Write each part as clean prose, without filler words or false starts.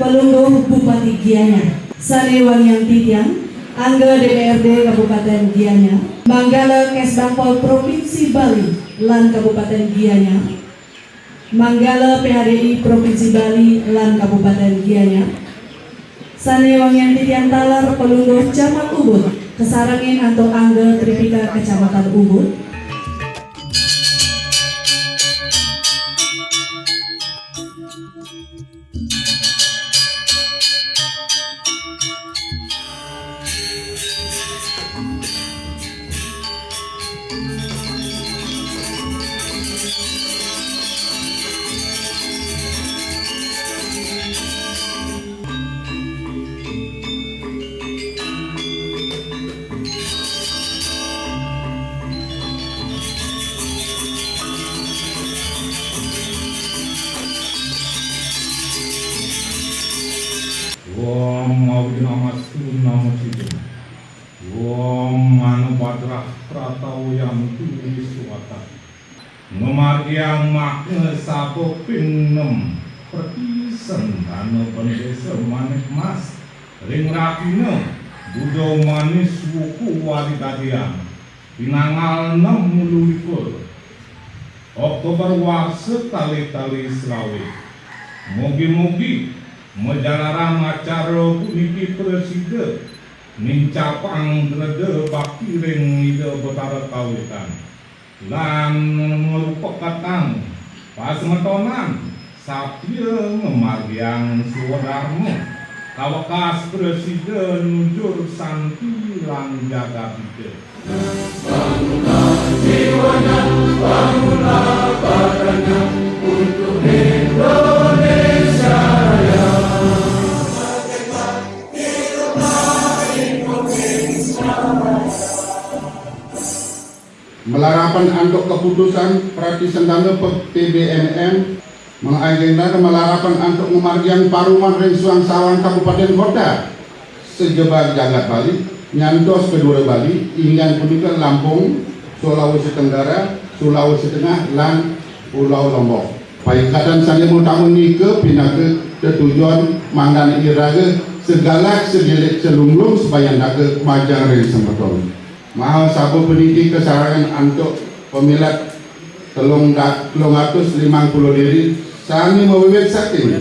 Pelungguh Bupati Gianyar, Sanewan yang Tidiang, Angga DPRD Kabupaten Gianyar, Manggala Kesbangpol Provinsi Bali, lan Kabupaten Gianyar, Manggala PHDI Provinsi Bali, lan Kabupaten Gianyar, Sanewan yang Tidiang Talar Pelungguh Camat Ubud, Kesarangin atau Angga Tripika Kecamatan Ubud, Om Awinamastu Namosidum Om Manubhadrah Pratawayam Tuliswata Ngemaryang makna sapo pinem Pertisen Dana Pendesa Manik Mas Ring Rakina Budo Manis Wuku Walikadian Pinangal 60 Oktober Warsa Tali-tali Selawe Mugi-mugi Mejalarang acara puniki presiden Nincapang grede bakti ring ide betara kawitan Lan merupakatan pasmetonan Sapya ngemaryang suwadarmo Kawakas presiden nunjur santi lan jaga pite Bangunlah jiwanya, bangunlah badannya Untuk Indonesia Raya. Melarapan antuk keputusan Pratisendana TBMM mengagendakan melarapan antuk memargian paruman ring Suangsawan Kabupaten Kota sejebar jagat Bali nyantos kedua Bali ingin punika Lampung, Sulawesi Tenggara, Sulawesi Tengah, lan Pulau Lombok. Paikadan sana mau tahun ni ke pinake tujuan mandan iraga segala segilik selunglung supaya nak ke majang ring sempetol. Mahal sabu pendidik kesarangan antuk pemilat 350 diri sami mewibet saking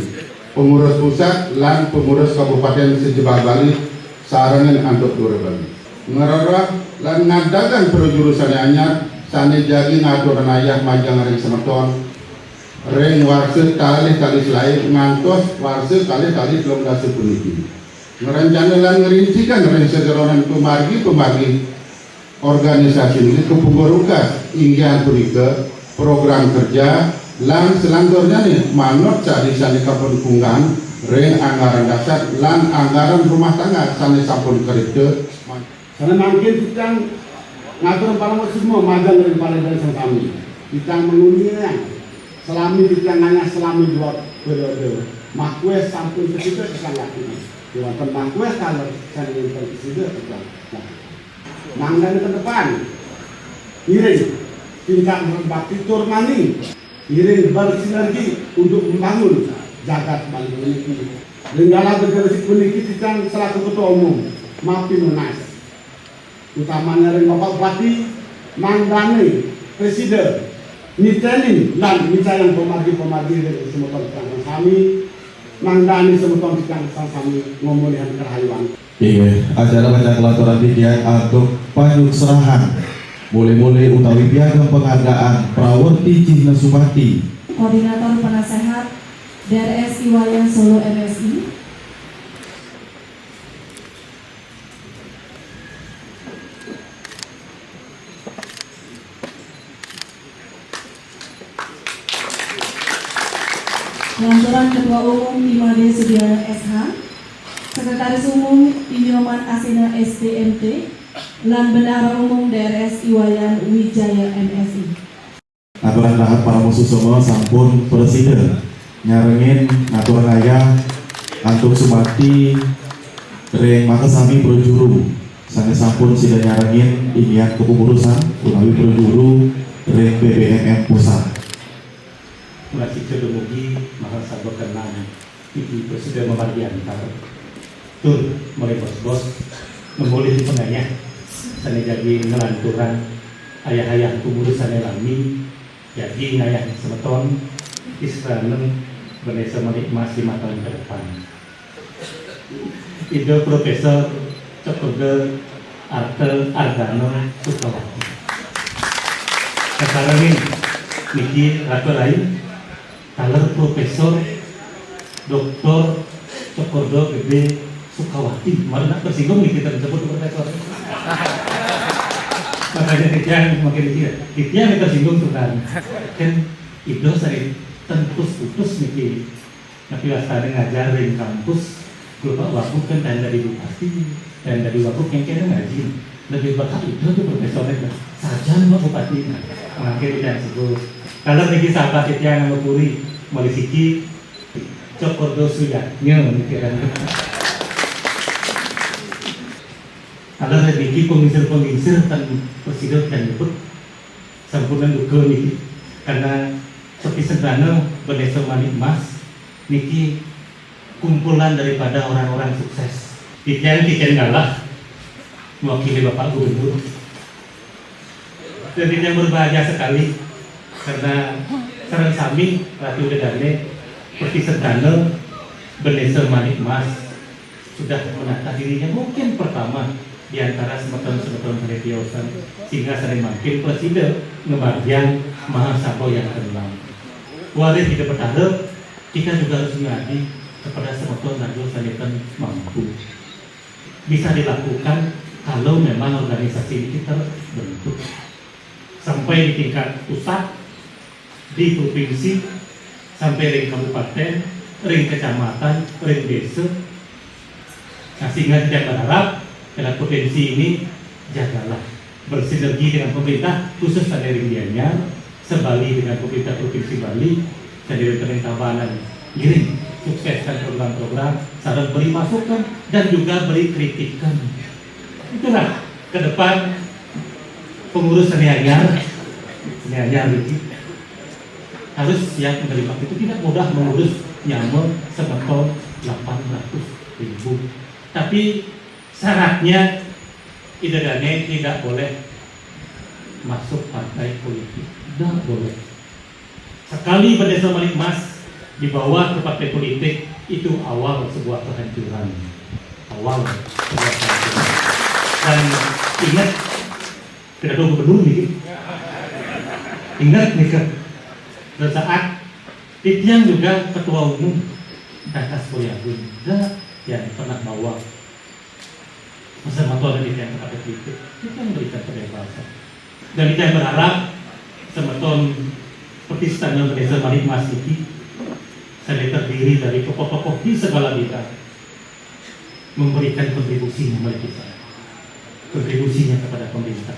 pengurus pusat lan pengurus kabupaten sejebar Bali sarangan antuk dua Bali ngerarah lan ngadakan perjurusan anyar sani jagi ngaturan ayah majang ring semeton ring warse kali-kali selain ngantos warse kali-kali belum dasar puniki ngerencana lan ngerincikan ring segeronan pemagi organisasi ini kepunggurukas ingin punika program kerja lan selanjutnya nih manut sadi kapungkungan ring anggaran dasar lan anggaran rumah tangga sani sampun kerja sana mungkin kita ngatur para semua magang dari kami kita mengundinya selami kita nanya selami 2 periode makwe sampun ketika kita lakukan dengan makwe kalau saya ingin presiden kita mangga ke depan iring tingkat berbakti turmani iring bersinergi untuk membangun jagat Bali ini Lenggala bergerak puniki titang selaku ketua umum mapi menas utamanya ring Bapak Bupati manggane presiden nitenin lan yang pemargi dari semutan kami manggane semutan kami memulihan kerahayuan. Iya, acara baca kelaturan pikiran atau panyut serahan Boleh-boleh utawi piagam penghargaan Prawerti Cihna Supati, Koordinator Penasehat DRS Iwayan Solo MSI, Lanturan Ketua Umum Imade Sudiana SH, Sekretaris Umum Inyoman Asina SDMT, lan Bendahara Umum DRS Iwayan Wijaya MSI. aturan rahat para musuh semua sampun presiden nyarengin aturan ayah antuk sumati reng makasami projuru sange sampun sida nyarengin inian kepengurusan unawi projuru reng BBMM pusat. Masih kedumugi maka sabot kenang iki presiden memargiantar tur mulai bos-bos memulih di penganya sana jadi ngelanturan ayah-ayah pengurusan lami jadi ngayah semeton Israel Vanessa Manikmas 5 tahun ke depan. Itu Profesor Cokoge Artel Ardano Sukawati. Sekarang ini Niki Ratu lain kalau Profesor Dr. Cokoge Gede Sukawati, mana tersinggung nih kita disebut Profesor. Makanya kita makin dikira, kita tersinggung tuh kan itu sering tentus putus nih, tapi waspada ngajar di kampus, lupa waktu kan dan dari bupati dan dari waktu yang kira ngaji, lebih bakal itu tuh Profesornya saja mbak bupati, makanya kita sebut. Kalau lagi sahabat kita yang ngepuri Malisiki Cokordo Suyatnya mikiran. Kalau lagi pengisir dan presiden dan nyebut sempurna duga niki karena seperti sederhana Vanessa Manikmas niki kumpulan daripada orang-orang sukses. Kikian galah mewakili Bapak Gubernur. Dan yang berbahagia sekali karena sarang sami Ratu Dedane seperti sederhana Vanessa Manikmas sudah menata dirinya mungkin pertama di antara semeton-semeton religiosan sehingga sering makin presiden ngebagian mahasabo yang ke-6. Waris tidak bertaruh, kita juga harus mengabdi kepada semeton radio sanitan mampu. Bisa dilakukan kalau memang organisasi ini terbentuk sampai di tingkat pusat, di provinsi, sampai ring kabupaten, ring kecamatan, ring desa. Nah, sehingga tidak berharap dalam potensi ini jagalah bersinergi dengan pemerintah khusus dari Gianyar, sebali dengan pemerintah provinsi Bali dan dari Tabanan giring sukseskan program-program, saran beri masukan dan juga beri kritikan. Itulah ke depan pengurus Gianyar ini harus siap menerima itu. Tidak mudah mengurus nyaman semeton 800.000, tapi syaratnya Idadane tidak boleh masuk partai politik, tidak boleh. Sekali Vanessa Manikmas dibawa ke partai politik itu awal sebuah kehancuran, Dan ingat tidak ada gubernur nih, ingat nih kan saat Titian juga ketua umum Dakas Boyagun yang pernah bawa bersama Tuhan di yang kepada kita memberikan kebebasan. Dan kita berharap semeton seperti standar Vanessa Manikmas ini saya terdiri dari tokoh-tokoh di segala bidang memberikan kontribusinya bagi kita, kontribusinya kepada pemerintah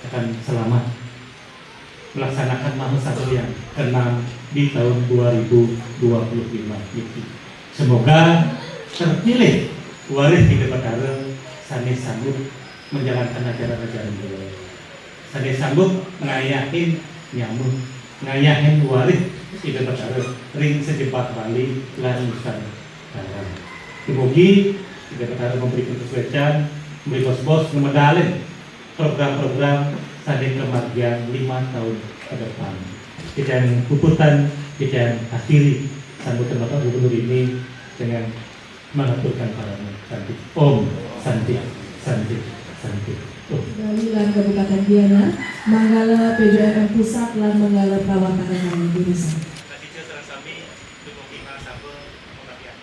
akan selamat melaksanakan mahasiswa yang ke-6 di tahun 2025 ini. Semoga terpilih waris di Batara Sane sanggup menjalankan ajaran-ajaran beliau. Sane sanggup ngayahin nyamun, ngayahin waris tidak bertaruh ring sejebat Bali lan Nusantara. Semoga tidak bertaruh memberikan kesulitan, memberi bos-bos ngemedalin program-program Sane kemargian 5 tahun ke depan. Kita yang puputan, kita yang akhiri sambutan Bapak Gubernur ini dengan mengaturkan para santi. Om Santi, Santi, Santi. Dari Kabupaten Gianyar. Manggala PJMM Pusat lan Manggala Prawataran Indonesia. Presiden sareng sami dumugi mahasiswa pengabdian.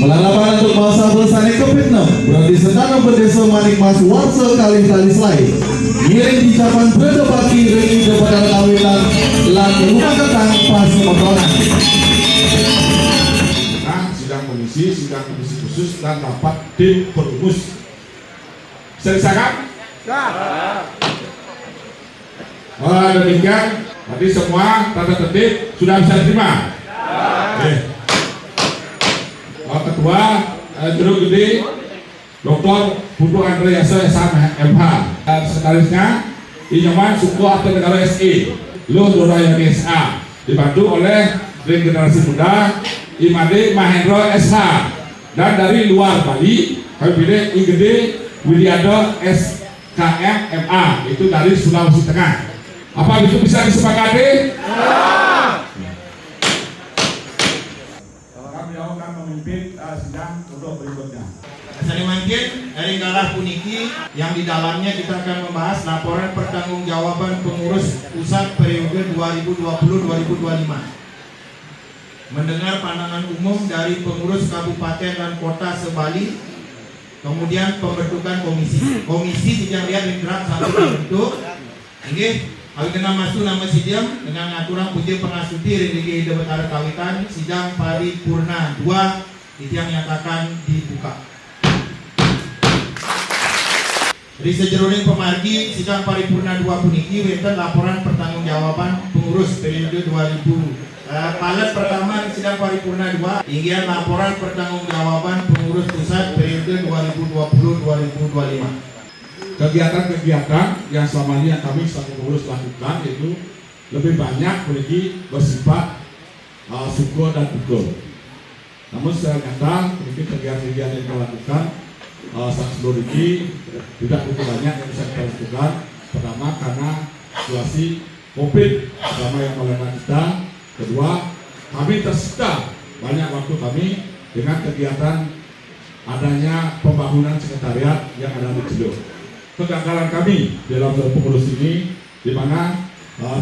Melalapan untuk masa bersani COVID-19 berarti sedang berdesa Manik Mas Warsa kali tali selai miring di jaman berdebati ring depan kawilan lan rumah ketang pas motoran. Nah, sidang komisi khusus dan rapat tim perumus. Bisa disahkan? Demikian tadi semua tata tertib sudah bisa diterima. Ketua Jeruk Gede Dr. Putu Andreasa SMH, sekretarisnya Inyoman Suko Arte Negara SE Lo Doraya SA, dibantu oleh Generasi Muda Imade Mahendro SH, dan dari luar Bali kami pilih IGD Widiado SKM MA, itu dari Sulawesi Tengah. Apa itu bisa disepakati? Kami akan memimpin sidang untuk berikutnya. Sani mungkin dari kalah puniki yang di dalamnya kita akan membahas laporan pertanggungjawaban pengurus pusat periode 2020-2025. Mendengar pandangan umum dari pengurus kabupaten dan kota sebali, kemudian pembentukan komisi. Komisi sidang lihat di draft satu bentuk. Oke, kami kena masuk nama sidang dengan aturan puji pengasuti Rendigi Debetara Kawitan sidang paripurna 2 yang nyatakan dibuka. Di sejeroning pemargi sidang paripurna 2 puniki wonten laporan pertanggungjawaban pengurus periode 2000. Palet pertama di sidang paripurna 2 ingin laporan pertanggungjawaban pengurus pusat periode 2020-2025. Kegiatan-kegiatan yang selama ini yang kami selaku pengurus lakukan itu lebih banyak memiliki bersifat syukur dan ukur. Namun secara nyata memiliki kegiatan-kegiatan yang kita lakukan saat sebelum ini tidak begitu banyak yang bisa kita lakukan. Pertama karena situasi COVID pertama yang melanda kita. Kedua, kami tersita banyak waktu kami dengan kegiatan adanya pembangunan sekretariat yang ada di Ciledug. Kegagalan kami dalam pengurus ini di mana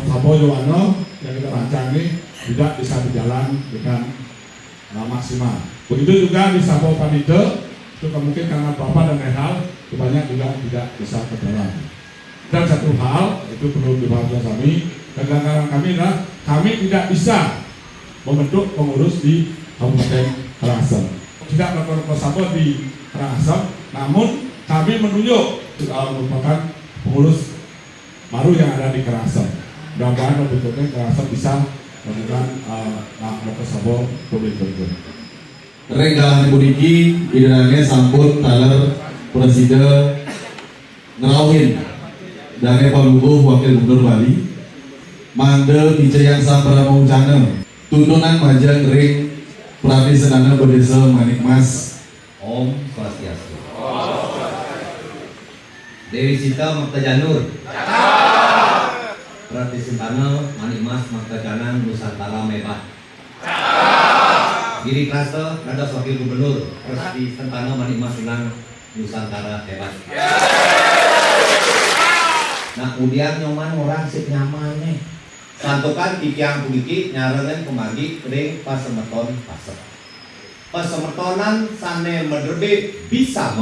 Sabo Yohano yang kita rancang ini tidak bisa berjalan dengan maksimal. Begitu juga di Sabo Panite itu mungkin karena Bapak dan hal banyak juga tidak bisa berjalan. Dan satu hal itu perlu dibahas kami, kegagalan kami adalah kami tidak bisa membentuk pengurus di Kabupaten Karangasem. Tidak melakukan persatuan di Karangasem, namun kami menunjuk merupakan pengurus baru yang ada di Karangasem. Mudah-mudahan bentuknya Karangasem bisa melakukan persatuan berikut. Renggalan puniki idananya sampun taler presiden ngerawin dari Palubuh Wakil Gubernur Bali mandel Wijayang Samparamu Cana tuntunan majang ring Prati Sedana Berdesa Manik Mas. Om Swastiastu. Dewi Sita Makta Janur. Prati Sedana Manik Mas Makta Janang Nusantara Mebat. Giri Klaster Nada Wakil Gubernur Prati Sedana Manik Mas Senang Nusantara Hebat. Nah kemudian nyoman orang sip nyaman nih. Santukan tikiang puniki nyarengan kemagi ring pasemeton pasep. Pasemetonan sane mederbe bisa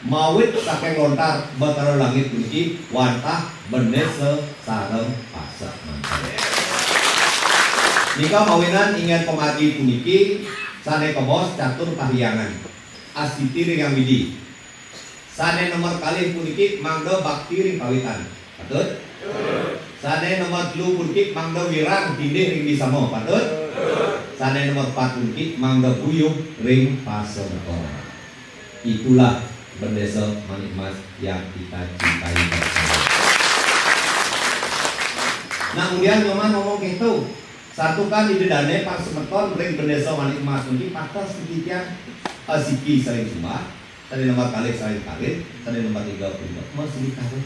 mawit saking lontar batara langit puniki wantah bendese sareng pasep. Nika mawinan ingat kemagi puniki sane kebos catur kahyangan astiti ring widi. Sane nomor kali puniki mangdo bakti ring kawitan. Patut? Sane nomor 3 puniki mangdo wirang dinding ring disamo. Patut? Sane nomor 4 puniki mangdo buyung ring pasemeton. Itulah bendesa Manik Mas yang kita cintai bersama. Nah kemudian ngomong gitu. Satu kan di dedane pasemeton ring bendesa Manik Mas puniki patos titian asiki sering sumpah. Sane nomor kali saling karir, sane nomor 35 masih ditaruh.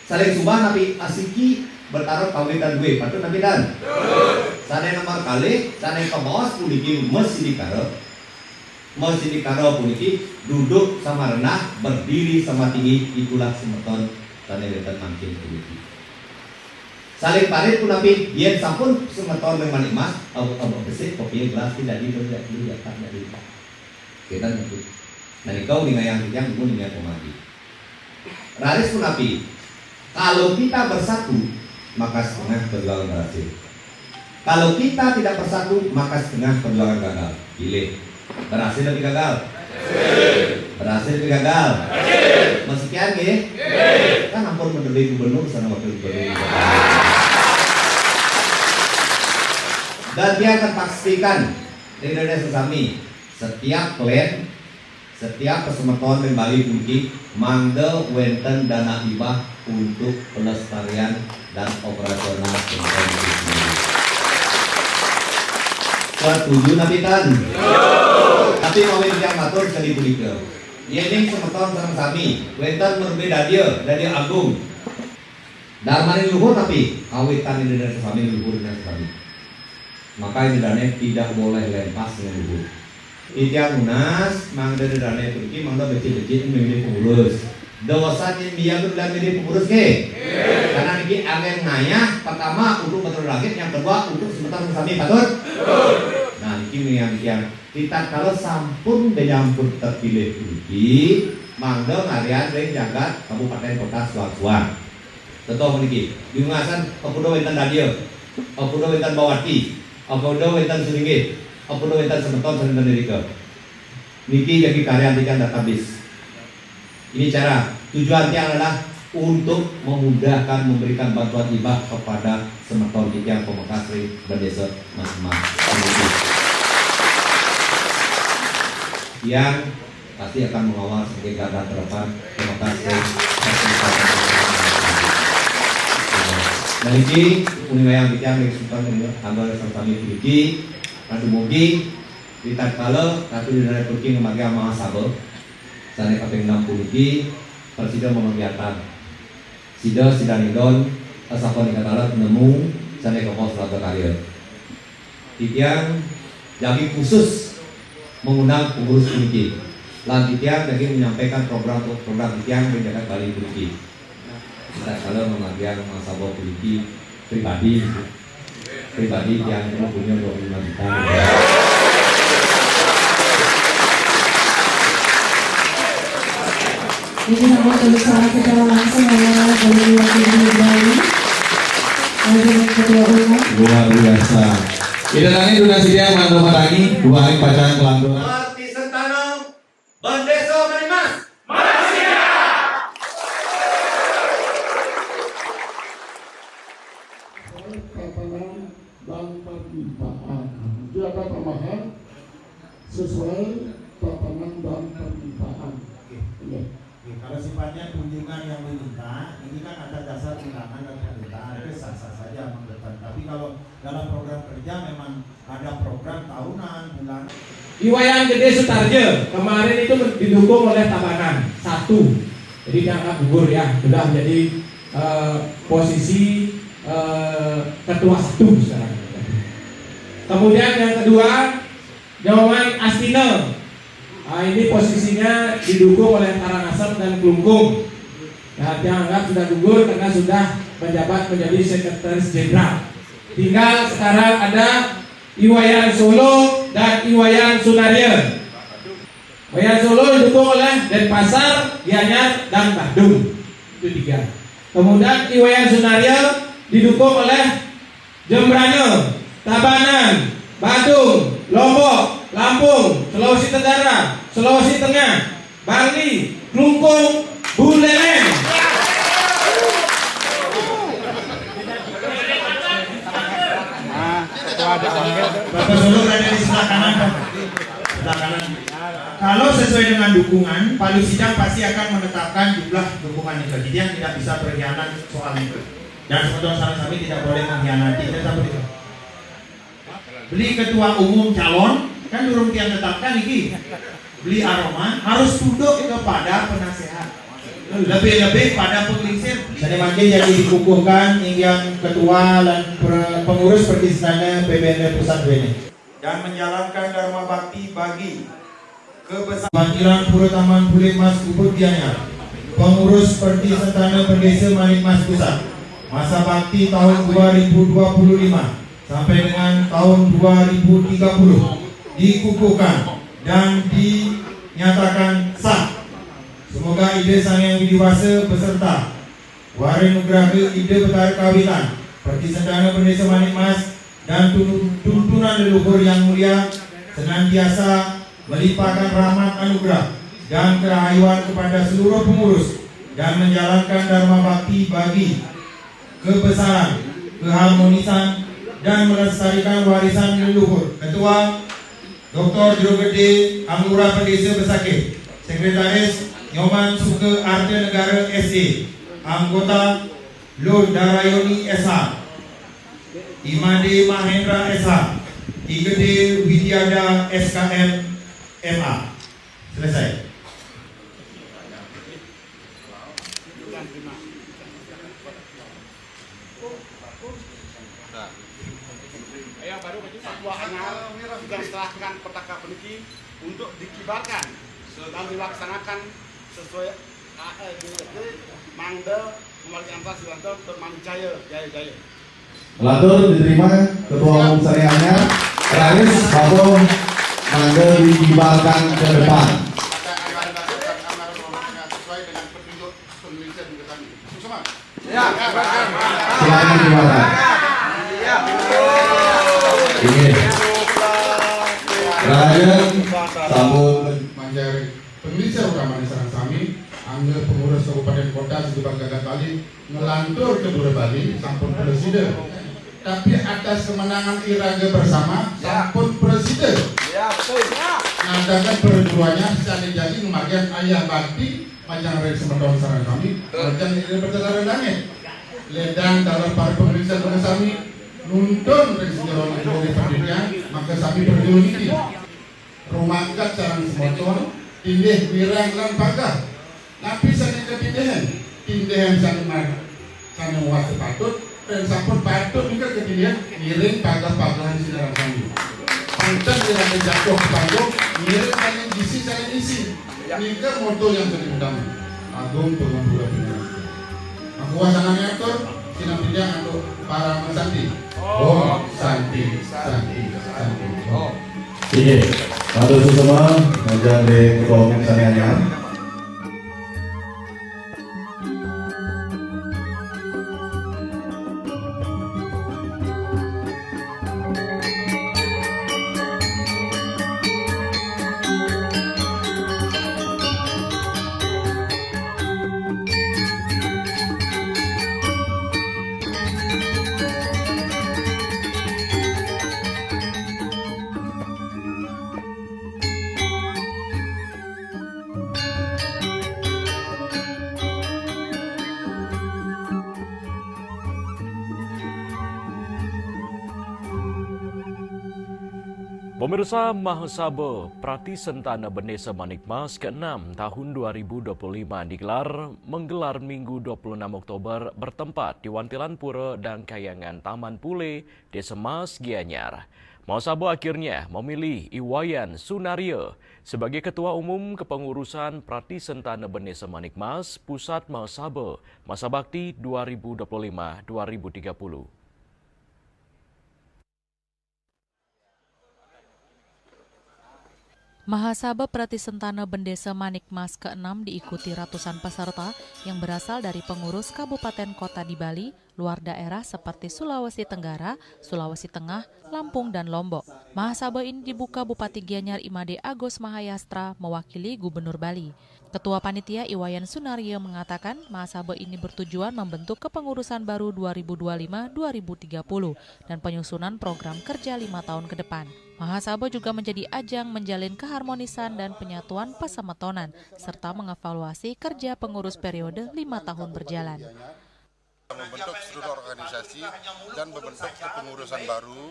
Saling subah napi asiki bertaruh kawitan gue, patut napi dan. Sane nomor kali, sane kebos puniki masih ditaruh. Masih ditaruh puniki duduk sama renah, berdiri sama tinggi, itulah semeton sane wetan mangkin puniki. Saling parit pun napi, yen sampun semeton memang emas, abu bersih kopi gelas tidak tidak dari. Kita nyebut. Nah kau dengan yang pun dengan pemati. Raris pun napi. Kalau kita bersatu, maka setengah perjuangan berhasil. Kalau kita tidak bersatu, maka setengah perjuangan gagal. Pilih. Berhasil lebih gagal? Berhasil lebih gagal? Masih kian ya? Kan ampun mendelih gubernur sana wakil gubernur. Dan dia akan pastikan di Indonesia Sesami setiap plan, setiap kesemeton dan Bali Puniki mangga wenten dana hibah untuk pelestarian dan operasional pendidikan. Setuju nabi tan? Tapi mau yang matur sekali pulika. Dia ini semeton sareng sami, wenten berbeda dia agung. Darmani luhur tapi kawitan Indonesia Sesami luhur dan sami. Maka Indonesia tidak boleh lepas dengan luhur. Itiak munas, mangga dana pergi, mangga becil-becil memilih pengurus. Dosanya dia berbilang memilih pengurus ke? Karena ini agen nanya, pertama untuk betul langit, yang kedua untuk sementara bersami patut. Nah ini yang kita kalau sampun menyampun terpilih ini, mangga ngarian ring jagat kabupaten kota suang-suang. Tentu meniki, diungasan Apudo Wentan Dadio, Apudo Wentan Bawati, Apudo Wentan Suringgit. Apa do wetan semeton sareng Amerika. Niki jadi karya antikan database. Ini cara tujuan yang adalah untuk memudahkan memberikan bantuan hibah kepada semeton yang Pemekasri dan desa masing-masing. Yang pasti akan mengawal sebagai garda terdepan Pemekasri. Nah ini uniwayang kita mengisahkan tanggal sampai pilih. Kadu mugi di tatkala katu di daerah Turki memakai ama sabar sane kaping 60 iki presida memagiatan sida sidanidon asapun dikatakan nemu sane kepos laga karya titiang jadi khusus mengundang pengurus kuniki lan titiang lagi menyampaikan program titiang menjaga Bali kuniki tatkala memagian ama sabar kuniki pribadi yang punya 25 juta. Ini namun berbicara secara langsung adalah dari wakil Bali, ketua umum. Luar biasa. Idanani donasi dia mangga marangi dua hari pacaran kelantur. Arti sentano Bandeso Manimas. Dan permintaan jaga tambahan sesuai tatanan dan permintaan. Kalau sifatnya kunjungan yang diminta, ini kan atas dasar undangan dan permintaan, itu sah-sah saja menggunakan. Tapi kalau dalam program kerja memang ada program tahunan, bulan. Iwayan Gede Sutarjo kemarin itu didukung oleh Tabanan 1, jadi diangkat gugur ya, sudah menjadi posisi ketua 1 sekarang. Kemudian yang kedua Jawaban Astino, ini posisinya didukung oleh Karangasem dan Klungkung. Nah, dianggap sudah gugur karena sudah menjabat menjadi sekretaris jenderal. Tinggal sekarang ada Iwayan Solo dan Iwayan Sunaria. Iwayan Solo didukung oleh Denpasar, Gianyar, dan Bandung. Itu 3. Kemudian Iwayan Sunaria didukung oleh Jembrane, Tabanan, Badung, Lombok, Lampung, Sulawesi Tenggara, Sulawesi Tengah, Bali, Klungkung, Buleleng. Bapak Solo berada di sebelah kanan. Sebelah kanan. Kalau sesuai dengan dukungan, Palu Sidang pasti akan menetapkan jumlah dukungan itu. Jadi yang tidak bisa berkhianat soal itu. Dan sebetulnya salah kami tidak boleh mengkhianati. Beli ketua umum calon kan durung tiang tetapkan iki. beli aroma harus tunduk kepada penasehat, lebih-lebih pada pengelisir. Saya makin jadi dikukuhkan yang ketua dan pengurus Pertisana PBND Pusat ini dan menjalankan dharma bakti bagi kebesaran Panggilan Pura Taman Pulik Mas Ubud Gianyar, pengurus Pertisana Perdesa Manikmas Pusat, masa bakti tahun 2025 sampai dengan tahun 2030 dikukuhkan dan dinyatakan sah. Semoga ide Sang Yang Widiwasa beserta Warin Nugraha ide Betara Kawitan Pertisana Perdesa Manikmas dan tuntunan leluhur yang mulia senantiasa melimpahkan rahmat anugerah dan kerahayuan kepada seluruh pengurus dan menjalankan dharma bakti bagi kebesaran, keharmonisan dan melestarikan warisan leluhur. Ketua Dr. Jero Gede Anggura Perdesa Besakih, Sekretaris Nyoman Suke Arte Negara SE, anggota Lod Darayoni SH, Imade Mahendra SH, Igede Widyada SKM MA. Selesai. Yang baru Papua Anal sudah diserahkan petaka peniki untuk dikibarkan dan dilaksanakan sesuai Mangda Mewali Antara Silanto Bermanjaya Jaya. Latur diterima Ketua Umum Syariahnya, Raris Bapak Mangga dikibarkan ke depan. Sesuai dengan petunjuk penelitian kami. Semua. Silakan dikibarkan. Ini Raden sambut Manjari Penelitian Utama di Sarang Sami, Angga Pengurus Kabupaten Kota Sejebar Jagat Bali melantur ke Bura Bali sampun presiden. Tapi atas kemenangan Iraga bersama sampun presiden. Nadakan perjuangannya secara jadi kemarin ayah bakti panjang dari semeton Sarang Kami dan ini berjalan langit. Ledang dalam para pemerintah kami nuntun residen dari pendidikan maka kami berjuang ini. Rumah kat sarang semeton tindih wirang lan pagar. Tapi sana ketindihan, tindihan sana wasit patut dan sampun patut juga ketindihan miring pagar-pagaran sinar kami. Pancan yang jatuh ke panggung, miring sana isi sana isi. Ini moto yang terutama. Agung Penggembura Penggembura. Aku wasananya atur, sinapidang untuk para mesanti. Oh, santi. Oh. Iya, matur semua ngajar di Ketua Umum Syariahnya. Pemirsa, Mahasabha Pratisentana Bendesa Manikmas ke-6 tahun 2025 menggelar Minggu 26 Oktober bertempat di Wantilan Pura dan Kayangan Taman Pule, Desa Mas Gianyar. Mahasabha akhirnya memilih Iwayan Sunario sebagai Ketua Umum Kepengurusan Pratisentana Bendesa Manikmas Pusat Mahasabha Masa Bakti 2025-2030. Mahasabha Pratisentana Bendesa Manikmas ke-6 diikuti ratusan peserta yang berasal dari pengurus kabupaten kota di Bali, luar daerah seperti Sulawesi Tenggara, Sulawesi Tengah, Lampung, dan Lombok. Mahasabha ini dibuka Bupati Gianyar Imade Agus Mahayastra mewakili Gubernur Bali. Ketua Panitia Iwayan Sunario mengatakan Mahasabha ini bertujuan membentuk kepengurusan baru 2025-2030 dan penyusunan program kerja 5 tahun ke depan. Mahasabha juga menjadi ajang menjalin keharmonisan dan penyatuan pasametonan serta mengevaluasi kerja pengurus periode 5 tahun berjalan. membentuk struktur organisasi dan membentuk kepengurusan baru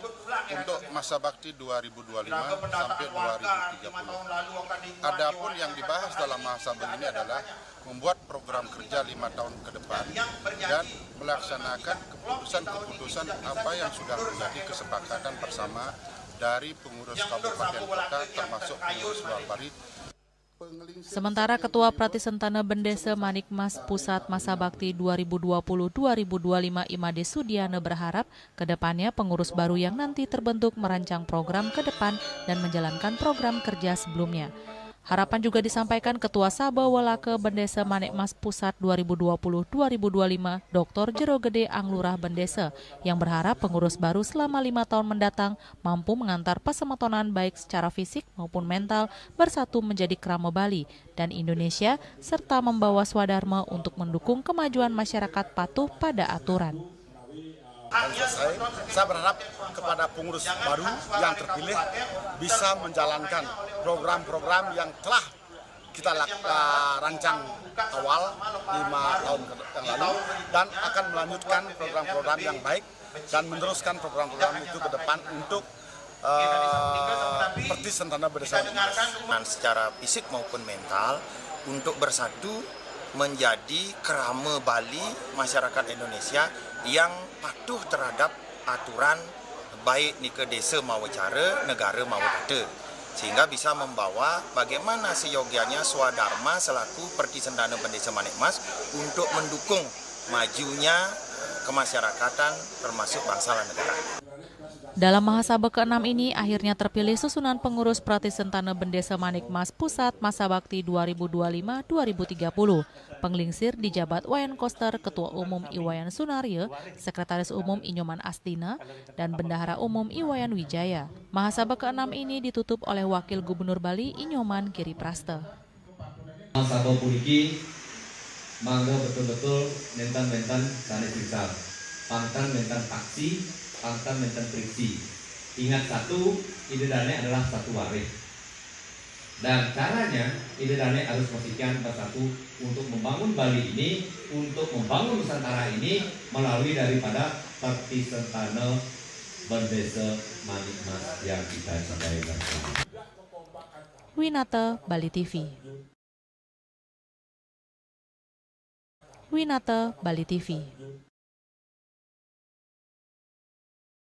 untuk masa bakti 2025 sampai 2030. Adapun yang dibahas dalam masa ini adalah membuat program kerja 5 tahun ke depan dan melaksanakan keputusan-keputusan apa yang sudah menjadi kesepakatan bersama dari pengurus kabupaten kota termasuk pengurus luar Bali. Sementara Ketua Pratisentana Bendesa Manikmas Pusat Masa Bakti 2020-2025 Imade Sudiana berharap kedepannya pengurus baru yang nanti terbentuk merancang program ke depan dan menjalankan program kerja sebelumnya. Harapan juga disampaikan Ketua Sabah Walake Bendesa Manikmas Pusat 2020-2025 Dr. Jero Gede Anglurah Bendesa yang berharap pengurus baru selama 5 tahun mendatang mampu mengantar pasematonan baik secara fisik maupun mental bersatu menjadi Krama Bali dan Indonesia serta membawa swadharma untuk mendukung kemajuan masyarakat patuh pada aturan. Saya berharap kepada pengurus baru yang terpilih bisa menjalankan program-program yang telah kita rancang awal 5 tahun yang lalu dan akan melanjutkan program-program yang baik dan meneruskan program-program itu ke depan untuk Pratisentana Bendesa Manikmas secara fisik maupun mental untuk bersatu menjadi Krama Bali masyarakat Indonesia yang patuh terhadap aturan baik ni ke desa maupun cara negara maupun kata, sehingga bisa membawa bagaimana seyogianya swadharma selaku Pratisentana Bendesa Manikmas untuk mendukung majunya kemasyarakatan termasuk bangsa dan negara. Dalam Mahasabah ke-6 ini akhirnya terpilih susunan pengurus Pratisentana Bendesa Manikmas Pusat Masa Bakti 2025-2030. Penglingsir dijabat Wayan Koster, Ketua Umum Iwayan Sunaryo, Sekretaris Umum Inyoman Astina, dan Bendahara Umum Iwayan Wijaya. Mahasabah ke-6 ini ditutup oleh Wakil Gubernur Bali Inyoman Giri Praste. Mahasabah puniki mangga betul-betul mentan-mentan sanes risal. Pangtan mentan taksi, pangtan mentan friksi. Ingat satu, ide dane adalah satu waris. Dan caranya, ide dane harus pastikan bersatu untuk membangun Bali ini, untuk membangun Nusantara ini melalui daripada Pratisentana Bendesa Manikmas yang kita cintai bersama. Winata, Bali TV. Winata, Bali TV.